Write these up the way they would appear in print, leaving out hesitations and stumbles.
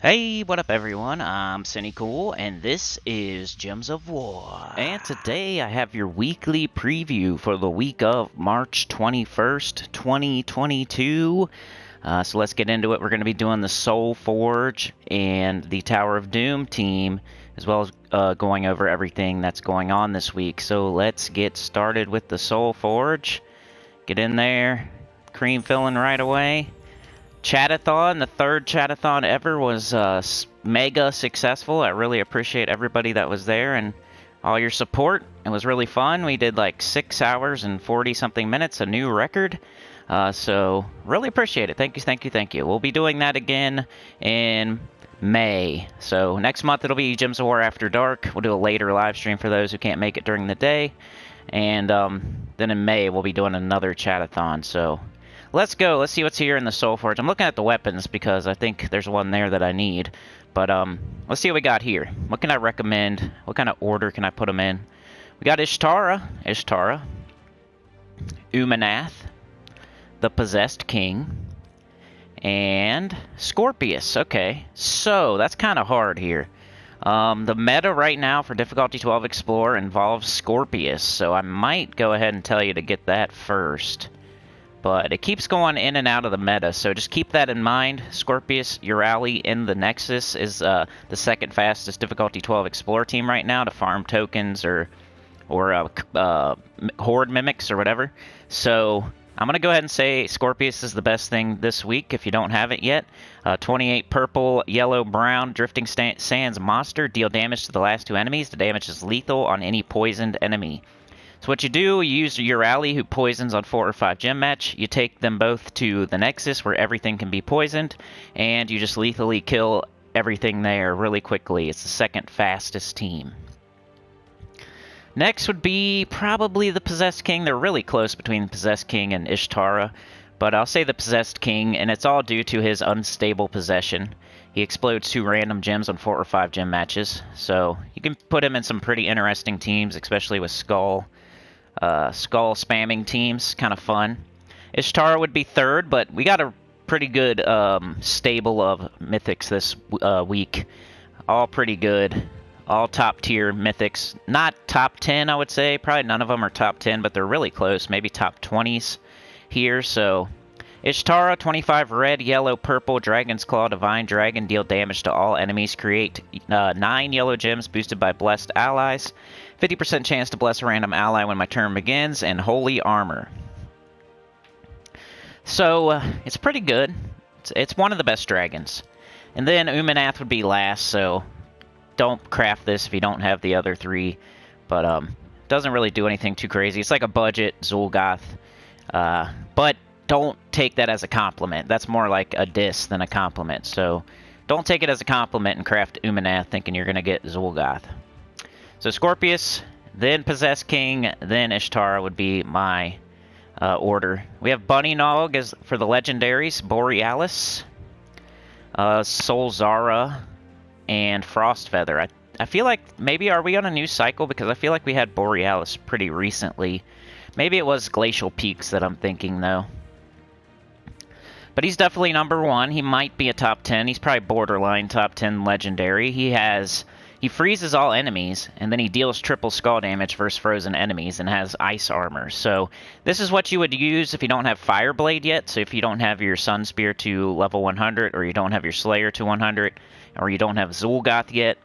Hey, what up everyone? I'm Sinnycool, and this is Gems of War. And today I have your weekly preview for the week of March 21st, 2022. So let's get into it. We're going to be doing the Soulforge and the Tower of Doom team, as well as going over everything that's going on this week. So let's get started with the Soulforge. Get in there, cream filling right away. Chatathon, the third Chatathon ever, was mega successful. I really appreciate everybody that was there and all your support. It was really fun. We did like 6 hours and 40-something minutes, a new record. So really appreciate it. Thank you, thank you, thank you. We'll be doing that again in May. So next month it'll be Gems of War After Dark. We'll do a later live stream for those who can't make it during the day. And then in May we'll be doing another Chatathon. So let's go. Let's see what's here in the Soulforge. I'm looking at the weapons because I think there's one there that I need. But let's see what we got here. What can I recommend? What kind of order can I put them in? We got Ishtara, Umanath, the Possessed King, and Scorpius. Okay, so that's kind of hard here. The meta right now for difficulty 12 Explorer involves Scorpius, so I might go ahead and tell you to get that first. But it keeps going in and out of the meta, so just keep that in mind. Scorpius, Urali in the Nexus is the second fastest difficulty 12 Explorer team right now to farm tokens or horde mimics or whatever. So I'm going to go ahead and say Scorpius is the best thing this week if you don't have it yet. 28 purple, yellow, brown, drifting sands monster. Deal damage to the last 2 enemies. The damage is lethal on any poisoned enemy. So what you do, you use your ally who poisons on 4 or 5 gem match. You take them both to the Nexus where everything can be poisoned, and you just lethally kill everything there really quickly. It's the second fastest team. Next would be probably the Possessed King. They're really close between Possessed King and Ishtara, but I'll say the Possessed King, and it's all due to his unstable possession. He explodes 2 random gems on 4 or 5 gem matches, so you can put him in some pretty interesting teams, especially with Skull spamming teams, kind of fun. Ishtara would be third, but we got a pretty good stable of mythics this week. All pretty good. All top tier mythics. Not top 10, I would say. Probably none of them are top 10, but they're really close. Maybe top 20s here. So Ishtara, 25 red, yellow, purple, Dragon's Claw, Divine Dragon, deal damage to all enemies. Create 9 yellow gems boosted by blessed allies. 50% chance to bless a random ally when my turn begins, and Holy Armor. So, it's pretty good. It's one of the best dragons. And then Umanath would be last, so don't craft this if you don't have the other 3. But, doesn't really do anything too crazy. It's like a budget Zul'Goth. But don't take that as a compliment. That's more like a diss than a compliment. So, don't take it as a compliment and craft Umanath thinking you're going to get Zul'Goth. So Scorpius, then Possessed King, then Ishtara would be my order. We have Bunny Nog as for the legendaries, Borealis, Solzara, and Frostfeather. I feel like maybe are we on a new cycle, because I feel like we had Borealis pretty recently. Maybe it was Glacial Peaks that I'm thinking though. But he's definitely number 1. He might be a top 10. He's probably borderline top 10 legendary. He freezes all enemies, and then he deals triple skull damage versus frozen enemies and has ice armor. So this is what you would use if you don't have Fireblade yet. So if you don't have your Sun Spear to level 100, or you don't have your Slayer to 100, or you don't have Zul'Goth yet,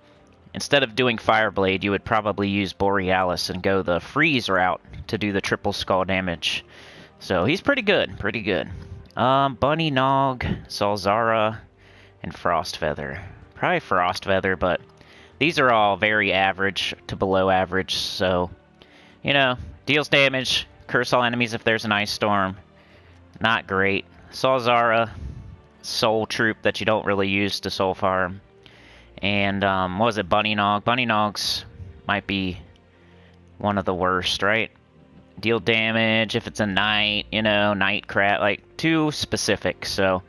instead of doing Fireblade, you would probably use Borealis and go the freeze route to do the triple skull damage. So he's pretty good, pretty good. Bunny Nog, Solzara, and Frostfeather. Probably Frostfeather, but these are all very average to below average, so, you know, deals damage, curse all enemies if there's an ice storm. Not great. Solzara, soul troop that you don't really use to soul farm. And, what was it, Bunny Nog? Bunny Nogs might be one of the worst, right? Deal damage if it's a night, you know, night crap, like, too specific, so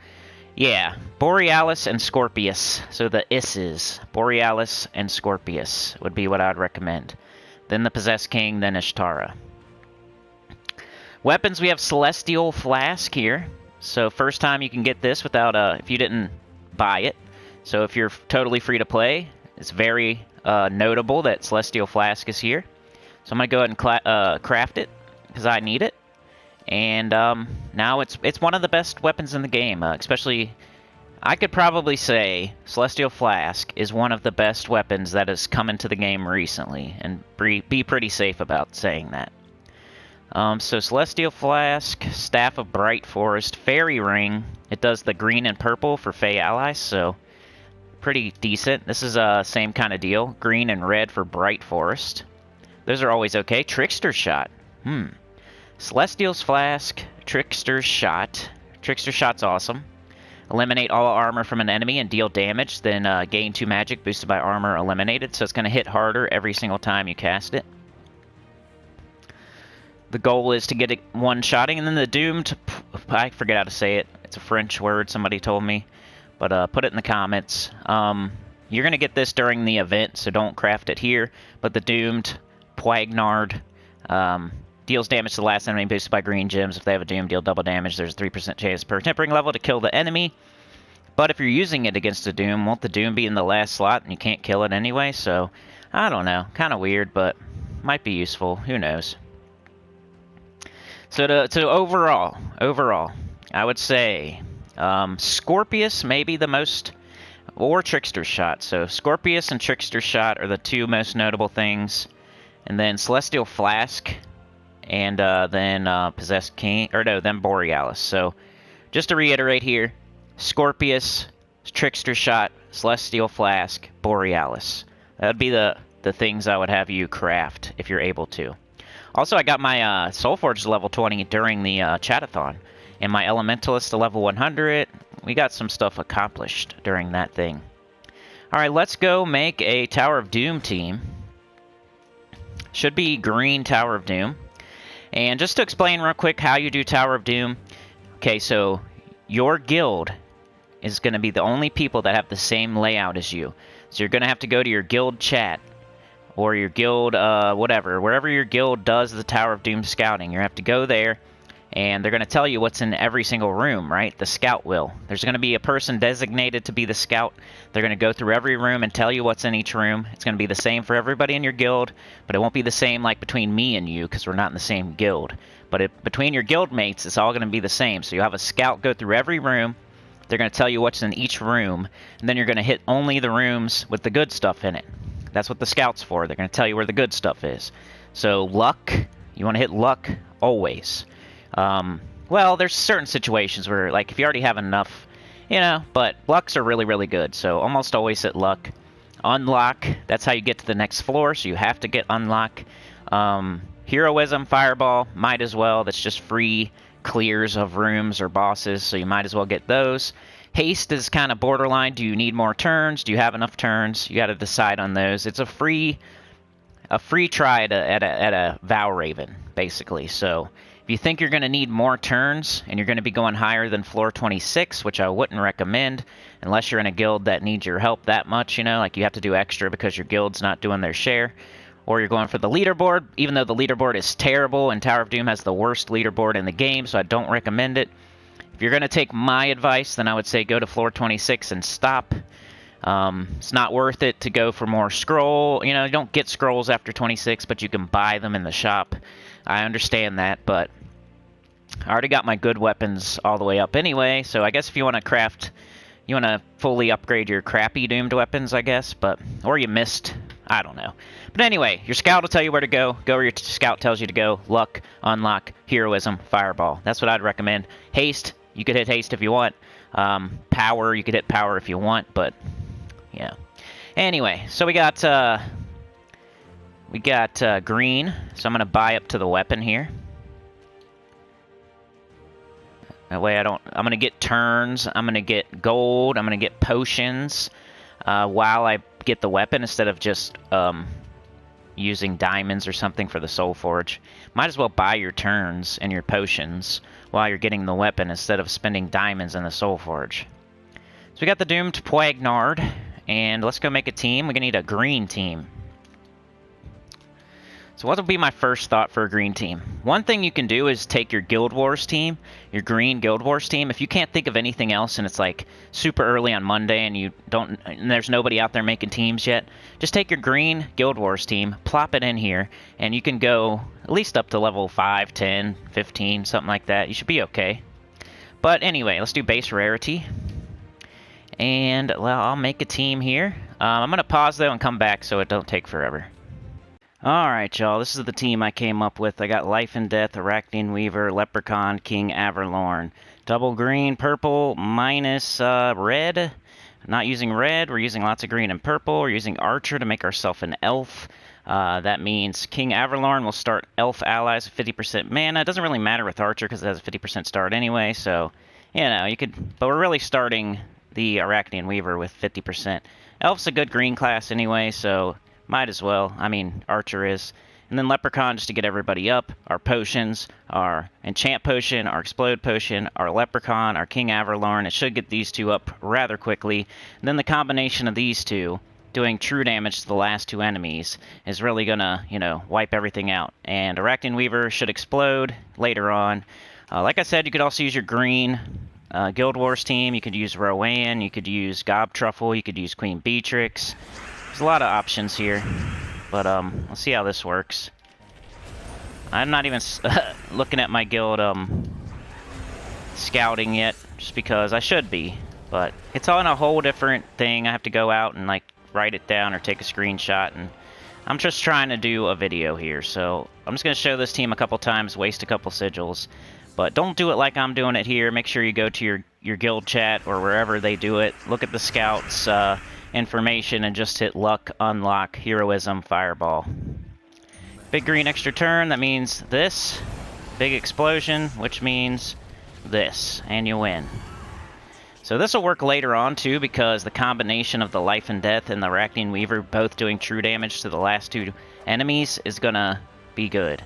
yeah, Borealis and Scorpius. So the Isses, Borealis and Scorpius would be what I'd recommend. Then the Possessed King, then Ishtara. Weapons, we have Celestial Flask here. So first time you can get this without, if you didn't buy it, So if you're totally free to play, it's very notable that Celestial Flask is here. So I'm going to go ahead and craft it, because I need it. And now it's one of the best weapons in the game, especially... I could probably say Celestial Flask is one of the best weapons that has come into the game recently, and be pretty safe about saying that. So Celestial Flask, Staff of Bright Forest, Fairy Ring. It does the green and purple for Fey allies, so pretty decent. This is same kind of deal. Green and red for Bright Forest. Those are always okay. Trickster Shot. Celestial's Flask, Trickster Shot. Trickster Shot's awesome. Eliminate all armor from an enemy and deal damage, then gain 2 magic boosted by armor eliminated, so it's going to hit harder every single time you cast it. The goal is to get it one-shotting, and then the doomed... I forget how to say it. It's a French word, somebody told me. But put it in the comments. You're going to get this during the event, so don't craft it here. But the doomed Poignard deals damage to the last enemy boosted by green gems. If they have a doom, deal double damage. There's a 3% chance per tempering level to kill the enemy. But if you're using it against a doom, won't the doom be in the last slot and you can't kill it anyway? So, I don't know. Kind of weird, but might be useful. Who knows? So overall, I would say Scorpius may be the most, or Trickster Shot. So Scorpius and Trickster Shot are the 2 most notable things. And then Celestial Flask... and then Possessed King, or no, then Borealis. So, just to reiterate here, Scorpius, Trickster Shot, Celestial Flask, Borealis. That would be the things I would have you craft, if you're able to. Also, I got my Soulforge to level 20 during the Chatathon, and my Elementalist to level 100. We got some stuff accomplished during that thing. Alright, let's go make a Tower of Doom team. Should be green Tower of Doom. And just to explain real quick how you do Tower of Doom. Okay, so your guild is going to be the only people that have the same layout as you. So you're going to have to go to your guild chat, or your guild, whatever. Wherever your guild does the Tower of Doom scouting, you have to go there, and they're going to tell you what's in every single room, right? The scout will. There's going to be a person designated to be the scout. They're going to go through every room and tell you what's in each room. It's going to be the same for everybody in your guild, but it won't be the same like between me and you, because we're not in the same guild. But between your guild mates, it's all going to be the same. So you have a scout go through every room. They're going to tell you what's in each room, and then you're going to hit only the rooms with the good stuff in it. That's what the scout's for. They're going to tell you where the good stuff is. So luck, you want to hit luck always. Well, there's certain situations where, like, if you already have enough, you know, but lucks are really, really good, so almost always hit luck. Unlock, that's how you get to the next floor, so you have to get unlock. Heroism, Fireball, might as well. That's just free clears of rooms or bosses, so you might as well get those. Haste is kind of borderline. Do you need more turns? Do you have enough turns? You got to decide on those. It's a free try at a Vow Raven, basically, so... If you think you're going to need more turns, and you're going to be going higher than floor 26, which I wouldn't recommend, unless you're in a guild that needs your help that much, you know, like you have to do extra because your guild's not doing their share, or you're going for the leaderboard, even though the leaderboard is terrible, and Tower of Doom has the worst leaderboard in the game, so I don't recommend it. If you're going to take my advice, then I would say go to floor 26 and stop. It's not worth it to go for more scroll. You know, you don't get scrolls after 26, but you can buy them in the shop. I understand that, but I already got my good weapons all the way up anyway, so I guess if you want to craft, you want to fully upgrade your crappy doomed weapons, I guess, but, or you missed, I don't know. But anyway, your scout will tell you where to go. Go where your scout tells you to go. Luck, unlock, heroism, fireball. That's what I'd recommend. Haste, you could hit haste if you want. Power, you could hit power if you want, but, yeah. Anyway, so we got green, so I'm going to buy up to the weapon here. That way I'm going to get turns, I'm going to get gold, I'm going to get potions while I get the weapon instead of just using diamonds or something for the Soulforge. Might as well buy your turns and your potions while you're getting the weapon instead of spending diamonds in the Soulforge. So we got the doomed Poignard, and let's go make a team. We're going to need a green team. So what would be my first thought for a green team? One thing you can do is take your Guild Wars team, your green Guild Wars team. If you can't think of anything else and it's like super early on Monday and there's nobody out there making teams yet, just take your green Guild Wars team, plop it in here, and you can go at least up to level 5, 10, 15, something like that. You should be okay. But anyway, let's do base rarity. And, well, I'll make a team here. I'm going to pause, though, and come back so it don't take forever. Alright, y'all, this is the team I came up with. I got Life and Death, Arachnian Weaver, Leprechaun, King Averlorn. Double green, purple, minus red. Not using red, we're using lots of green and purple. We're using Archer to make ourselves an elf. That means King Averlorn will start elf allies with 50% mana. It doesn't really matter with Archer because it has a 50% start anyway, so, you know, you could... But we're really starting the Arachnian Weaver with 50%. Elf's a good green class anyway, so... Might as well. I mean, Archer is. And then Leprechaun just to get everybody up. Our potions, our Enchant Potion, our Explode Potion, our Leprechaun, our King Averlorn. It should get these two up rather quickly. And then the combination of these two, doing true damage to the last two enemies, is really gonna, you know, wipe everything out. And Arachnian Weaver should explode later on. Like I said, you could also use your green Guild Wars team. You could use Rowan, you could use Gob Truffle, you could use Queen Beatrix. There's a lot of options here, but let's see how this works. I'm not even looking at my guild scouting yet, just because I should be, but it's on a whole different thing. I have to go out and like write it down or take a screenshot, and I'm just trying to do a video here, so I'm just going to show this team a couple times, waste a couple sigils, but don't do it like I'm doing it here. Make sure you go to your guild chat or wherever they do it, look at the scouts information, and just hit luck, unlock, heroism, fireball. Big green extra turn, that means this. Big explosion, which means this, and you win. So this will work later on too, because the combination of the Life and Death and the Arachnian Weaver both doing true damage to the last two enemies is gonna be good.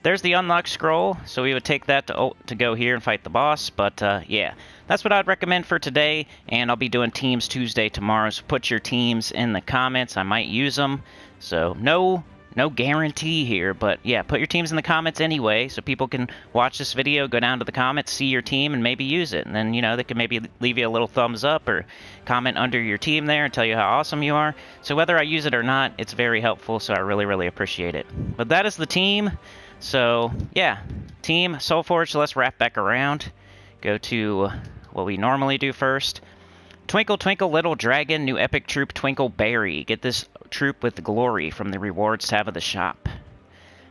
There's the unlock scroll, so we would take that to go here and fight the boss, but yeah. That's what I'd recommend for today, and I'll be doing Teams Tuesday tomorrow, so put your teams in the comments. I might use them, so no guarantee here, but yeah, put your teams in the comments anyway, so people can watch this video, go down to the comments, see your team, and maybe use it. And then, you know, they can maybe leave you a little thumbs up or comment under your team there and tell you how awesome you are. So whether I use it or not, it's very helpful, so I really, really appreciate it. But that is the team. So, yeah, Team Soulforge, so let's wrap back around. Go to what we normally do first. Twinkle, Twinkle, Little Dragon, new epic troop Twinkleberry. Get this troop with glory from the rewards tab of the shop.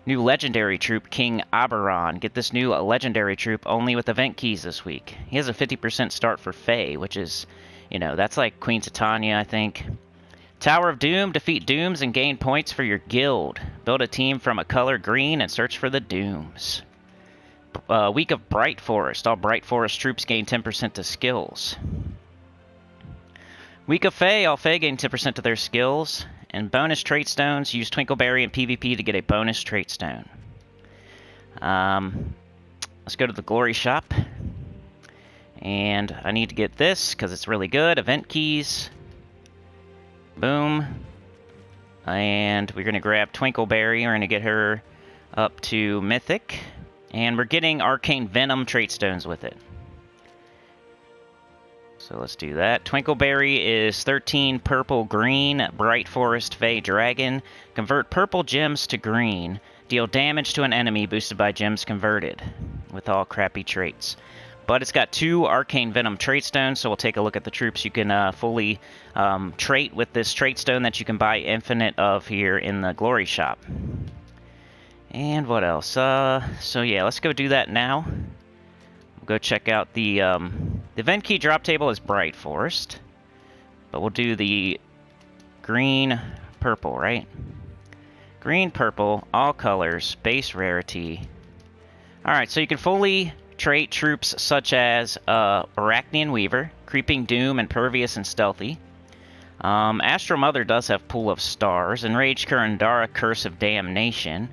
New legendary troop King Oberon. Get this new legendary troop only with event keys this week. He has a 50% start for Fae, which is, you know, that's like Queen Titania, I think. Tower of Doom, defeat Dooms and gain points for your guild. Build a team from a color green and search for the Dooms. Week of Bright Forest. All Bright Forest troops gain 10% to skills. Week of Fae. All Fae gain 10% to their skills. And bonus trait stones. Use Twinkleberry in PvP to get a bonus trait stone. Let's go to the Glory Shop. And I need to get this because it's really good. Event keys. Boom. And we're going to grab Twinkleberry. We're going to get her up to Mythic. And we're getting Arcane Venom trait stones with it. So let's do that. Twinkleberry is 13 purple green, Bright Forest Fae Dragon. Convert purple gems to green. Deal damage to an enemy boosted by gems converted. With all crappy traits. But it's got 2 Arcane Venom trait stones, so we'll take a look at the troops you can fully trait with this trait stone that you can buy infinite of here in the Glory Shop. And what else? So yeah, let's go do that now. We'll go check out the event key drop table is Bright Forest. But we'll do the green, purple, right? Green, purple, all colors, base rarity. Alright, so you can fully trait troops such as Arachnian Weaver, Creeping Doom, Impervious, and Stealthy. Astro Mother does have Pool of Stars. Enraged Kurandara, Curse of Damnation.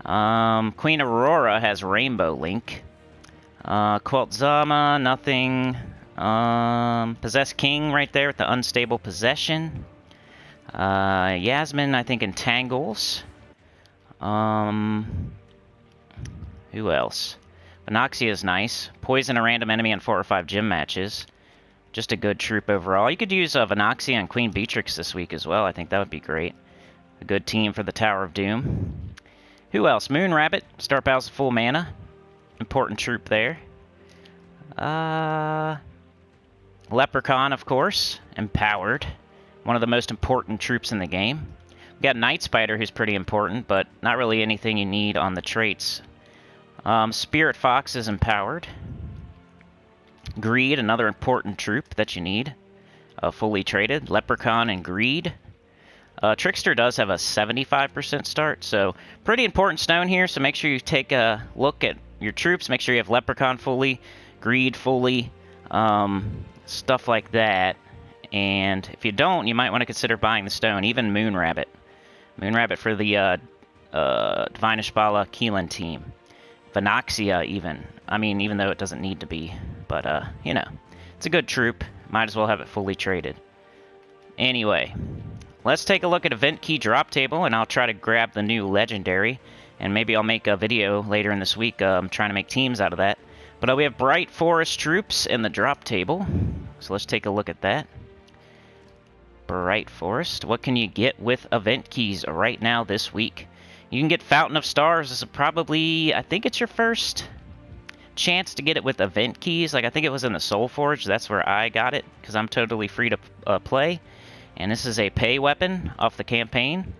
Queen Aurora has Rainbow Link. Quilt Zama, nothing. Possessed King right there with the Unstable Possession. Yasmin, I think, entangles. Who else? Venoxia is nice. Poison a random enemy in 4 or 5 gym matches. Just a good troop overall. You could use Venoxia and Queen Beatrix this week as well. I think that would be great. A good team for the Tower of Doom. Who else? Moon Rabbit. Start battles with full mana. Important troop there. Leprechaun, of course. Empowered. One of the most important troops in the game. We got Night Spider, who's pretty important, but not really anything you need on the traits. Spirit Fox is empowered. Greed, another important troop that you need. Fully traded. Leprechaun and Greed. Trickster does have a 75% start, so pretty important stone here, so make sure you take a look at your troops. Make sure you have Leprechaun fully, Greed fully, stuff like that. And if you don't, you might want to consider buying the stone, even Moon Rabbit. Moon Rabbit for the Divine Ishbala Keelan team. Venoxia even. I mean, even though it doesn't need to be. But, you know, it's a good troop. Might as well have it fully traded. Anyway, let's take a look at event key drop table, and I'll try to grab the new legendary. And maybe I'll make a video later in this week trying to make teams out of that. But we have Bright Forest troops in the drop table. So let's take a look at that. Bright Forest. What can you get with event keys right now this week? You can get Fountain of Stars. This is probably, I think it's your first chance to get it with event keys. Like, I think it was in the Soulforge. That's where I got it, because I'm totally free to play. And this is a pay weapon off the campaign.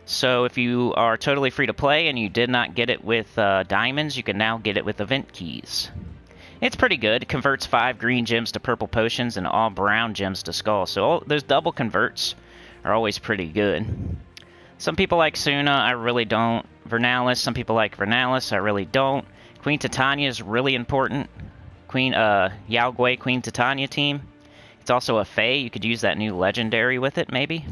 So if you are totally free to play and you did not get it with diamonds, you can now get it with event keys. It's pretty good. It converts 5 green gems to purple potions and all brown gems to skulls. So those double converts are always pretty good. Some people like Suna, I really don't. Vernalis, some people like Vernalis, I really don't. Queen Titania is really important. Yao Gui Queen Titania team. It's also a Fae. You could use that new legendary with it, maybe.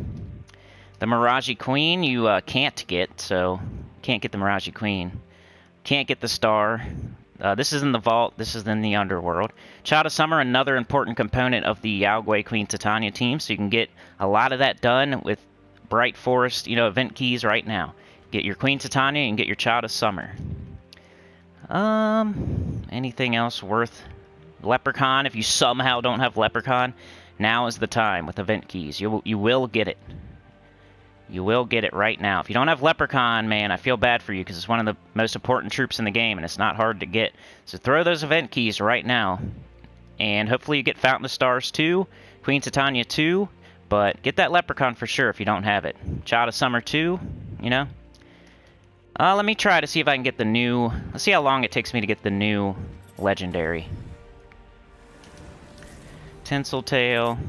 The Mirage Queen you can't get, so can't get the Mirage Queen. Can't get the star. This is in the vault. This is in the underworld. Child of Summer, another important component of the Yao Gui Queen Titania team, so you can get a lot of that done with Bright Forest, you know, event keys right now. Get your Queen Titania and get your Child of Summer. Anything else worth? Leprechaun, if you somehow don't have Leprechaun, now is the time with event keys. You will get it. You will get it right now. If you don't have Leprechaun, man, I feel bad for you because it's one of the most important troops in the game and it's not hard to get. So throw those event keys right now. And hopefully you get Fountain of Stars too, Queen Titania too, but get that Leprechaun for sure if you don't have it. Child of Summer too, you know. Let me try to see if I can get the new... Let's see how long it takes me to get the new legendary. Tinseltail.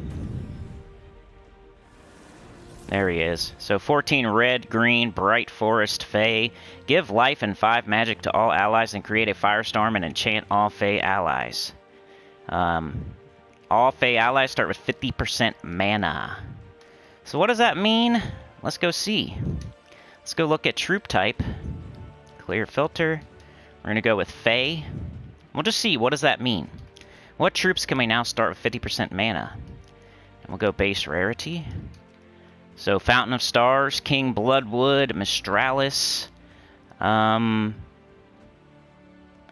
There he is. So 14 red, green, Bright Forest, Fae. Give life and 5 magic to all allies and create a firestorm and enchant all Fae allies. All Fae allies start with 50% mana. So what does that mean? Let's go see. Let's go look at troop type. Clear filter. We're going to go with Fae. We'll just see. What does that mean? What troops can we now start with 50% mana? And we'll go base rarity. So Fountain of Stars, King Bloodwood, Mistralis.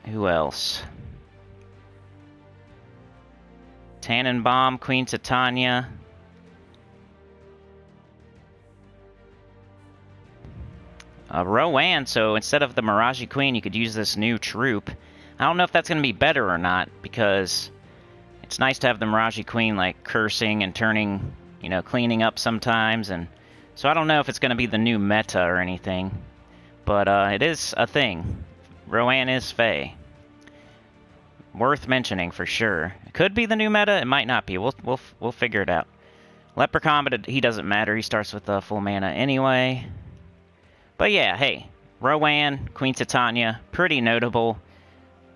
Who else? Tannenbaum, Queen Titania. Rowan, so instead of the Mirage Queen, you could use this new troop. I don't know if that's going to be better or not, because it's nice to have the Mirage Queen, like, cursing and turning, you know, cleaning up sometimes, and so I don't know if it's going to be the new meta or anything, but it is a thing. Rowan is Fae. Worth mentioning for sure. It could be the new meta, it might not be. We'll figure it out. Leprechaun, but he doesn't matter. He starts with full mana anyway. But yeah, hey, Rowan, Queen Titania, pretty notable,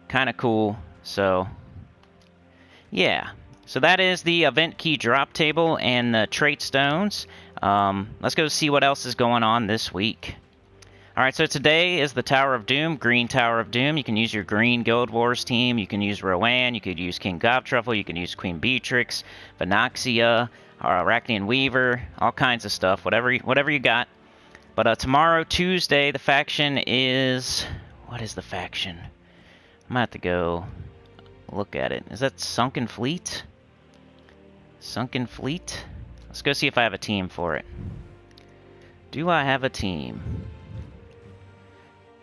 kind of cool. So yeah, so that is the event key drop table and the trait stones. Let's go see what else is going on this week. Alright, so today is the Tower of Doom, Green Tower of Doom. You can use your Green Guild Wars team, you can use Rowan, you could use King Gobtruffle, you can use Queen Beatrix, Venoxia, Arachnian Weaver, all kinds of stuff, whatever you got. But tomorrow, Tuesday, the faction is... What is the faction? I'm gonna have to go look at it. Is that Sunken Fleet? Sunken Fleet? Let's go see if I have a team for it. Do I have a team?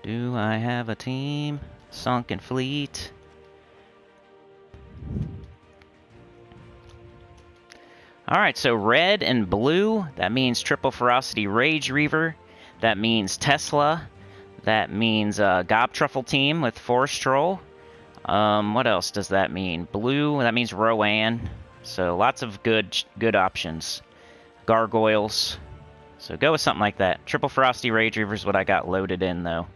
Do I have a team? Sunken Fleet. Alright, so red and blue, that means Triple Ferocity Rage Reaver. That means Tesla. That means Gob Truffle Team with Forest Troll. What else does that mean? Blue, that means Rowan. So lots of good options. Gargoyles. So go with something like that. Triple Ferocity Rage Reaver is what I got loaded in, though.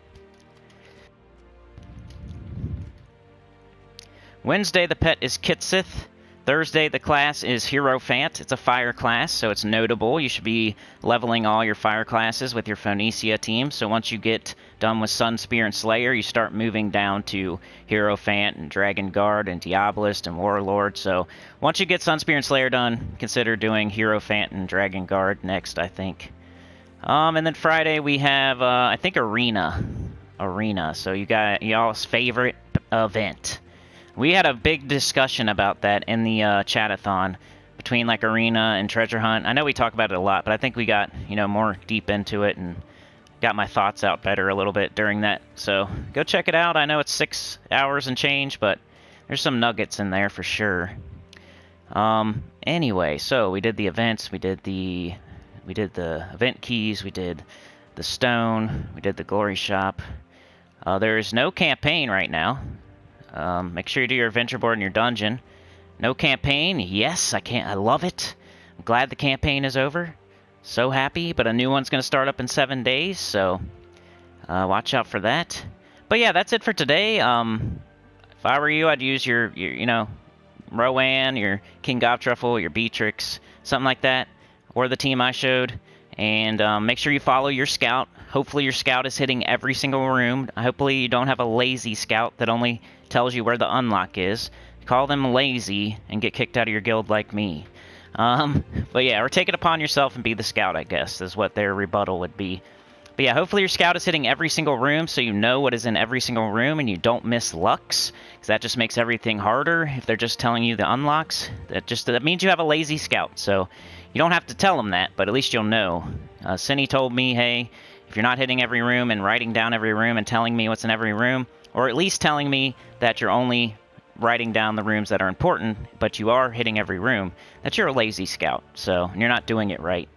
Wednesday, the pet is Kitsith. Thursday, the class is Hierophant. It's a fire class, so it's notable. You should be leveling all your fire classes with your Phoenicia team. So once you get done with Sun Spear and Slayer, you start moving down to Hierophant and Dragon Guard and Diabolist and Warlord. So once you get Sun Spear and Slayer done, consider doing Hierophant and Dragon Guard next, I think. And then Friday we have, I think, Arena. So you got y'all's favorite event. We had a big discussion about that in the chat-a-thon between like Arena and Treasure Hunt. I know we talk about it a lot, but I think we got, more deep into it and got my thoughts out better a little bit during that. So go check it out. I know it's 6 hours and change, but there's some nuggets in there for sure. Anyway, so we did the events, we did the event keys, we did the stone, we did the glory shop. There's no campaign right now. Make sure you do your adventure board in your dungeon. No campaign. Yes, I love it. I'm glad the campaign is over. So happy, but a new one's going to start up in 7 days, so watch out for that. But yeah, that's it for today. If I were you, I'd use your Rowan, your King Gobtruffle, your Beatrix, something like that, or the team I showed. And make sure you follow your scout. Hopefully your scout is hitting every single room. Hopefully you don't have a lazy scout that only tells you where the unlock is. Call them lazy and get kicked out of your guild like me. But yeah, or take it upon yourself and be the scout, I guess, is what their rebuttal would be. But yeah, hopefully your scout is hitting every single room so you know what is in every single room and you don't miss lucks. Because that just makes everything harder if they're just telling you the unlocks. That means you have a lazy scout. So you don't have to tell them that, but at least you'll know. Sinny told me, hey, if you're not hitting every room and writing down every room and telling me what's in every room, or at least telling me that you're only writing down the rooms that are important, but you are hitting every room, that you're a lazy scout. So you're not doing it right.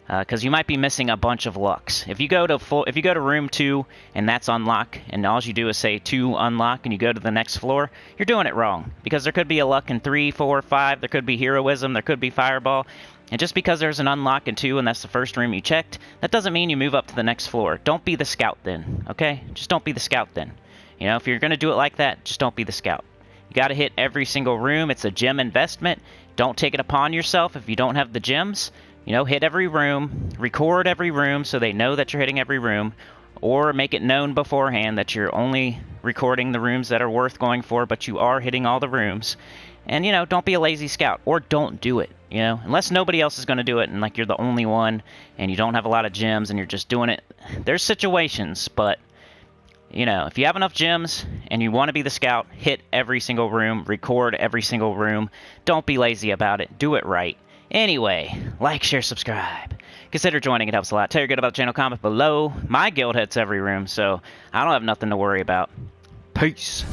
Because you might be missing a bunch of lucks. If you go to room 2 and that's unlock, and all you do is say 2 unlock, and you go to the next floor, you're doing it wrong. Because there could be a luck in 3, 4, 5. There could be heroism. There could be fireball. And just because there's an unlock in 2 and that's the first room you checked, that doesn't mean you move up to the next floor. Don't be the scout then. Okay? Just don't be the scout then. If you're going to do it like that, just don't be the scout. You got to hit every single room. It's a gem investment. Don't take it upon yourself if you don't have the gems. Hit every room, record every room so they know that you're hitting every room, or make it known beforehand that you're only recording the rooms that are worth going for, but you are hitting all the rooms. And, don't be a lazy scout, or don't do it, unless nobody else is going to do it and, like, you're the only one and you don't have a lot of gems and you're just doing it. There's situations, but, if you have enough gems and you want to be the scout, hit every single room, record every single room. Don't be lazy about it. Do it right. Anyway, like, share, subscribe. Consider joining. It helps a lot. Tell your good about the channel, comment below. My guild hits every room, so I don't have nothing to worry about. Peace.